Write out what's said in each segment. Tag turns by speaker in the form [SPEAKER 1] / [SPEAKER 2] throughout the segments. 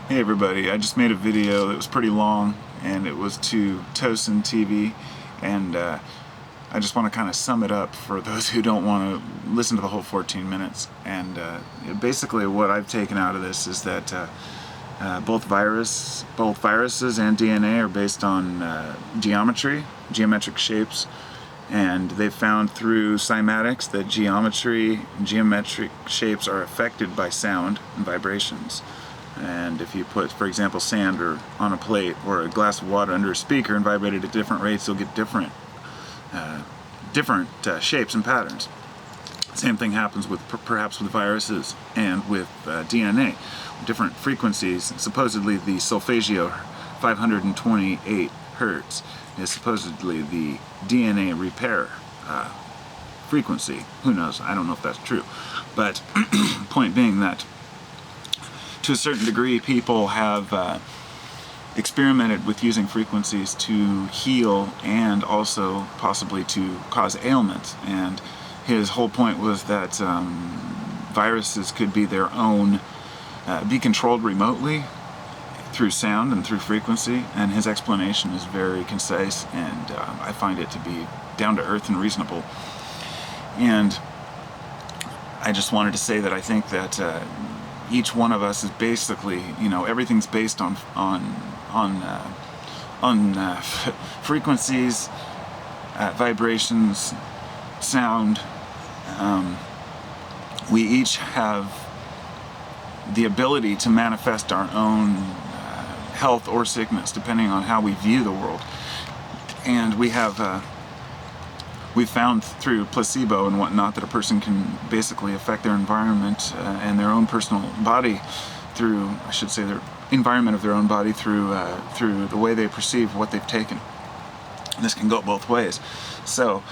[SPEAKER 1] Hey everybody, I just made a video that was pretty long and it was to TosenTV, and I just want to kind of sum it up for those who don't want to listen to the whole 14 minutes. And basically what I've taken out of this is that both viruses and DNA are based on geometric shapes, and they've found through cymatics that geometric shapes are affected by sound and vibrations. And if you put, for example, sand on a plate or a glass of water under a speaker and vibrate it at different rates, you'll get different shapes and patterns. Same thing happens with perhaps with viruses and with DNA. Different frequencies. Supposedly the solfeggio 528 hertz is supposedly the DNA repair frequency. Who knows? I don't know if that's true. But point being that to a certain degree people have experimented with using frequencies to heal and also possibly to cause ailments. And his whole point was that viruses could be their own, be controlled remotely through sound and through frequency, and his explanation is very concise, and I find it to be down to earth and reasonable. And I just wanted to say that I think that each one of us is basically, everything's based on frequencies, vibrations, sound. We each have the ability to manifest our own health or sickness depending on how we view the world. And we've found through placebo and whatnot that a person can basically affect their environment and their own personal body through, I should say, their environment of their own body through the way they perceive what they've taken. And this can go both ways. So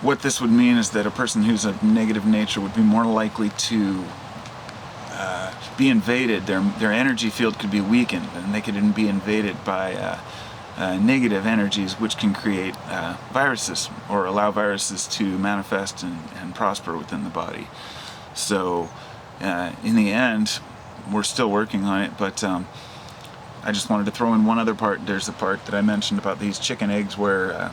[SPEAKER 1] what this would mean is that a person who's of negative nature would be more likely to be invaded. Their energy field could be weakened, and they could be invaded by negative energies, which can create viruses or allow viruses to manifest and prosper within the body. So in the end, we're still working on it, but I just wanted to throw in one other part. There's the part that I mentioned about these chicken eggs where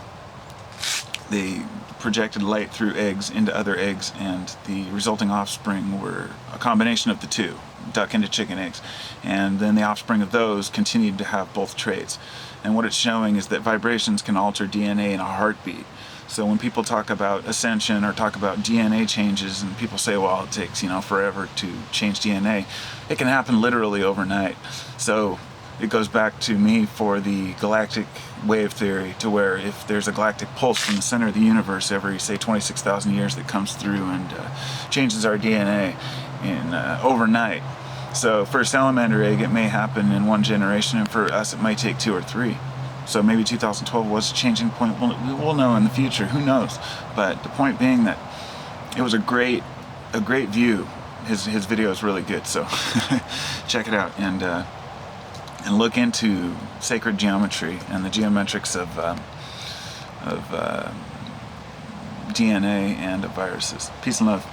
[SPEAKER 1] they projected light through eggs into other eggs, and the resulting offspring were a combination of the two, duck into chicken eggs, and then the offspring of those continued to have both traits. And what it's showing is that vibrations can alter DNA in a heartbeat. So when people talk about ascension or talk about DNA changes, and people say, well, it takes forever to change DNA, it can happen literally overnight. So it goes back to me for the galactic wave theory, to where if there's a galactic pulse from the center of the universe every, say, 26,000 years that comes through and changes our DNA in overnight. So for a salamander egg, it may happen in one generation, and for us it might take 2 or 3. So maybe 2012 was a changing point. We'll know in the future. Who knows? But the point being that it was a great view. His video is really good, so check it out and look into sacred geometry and the geometrics of DNA and of viruses. Peace and love.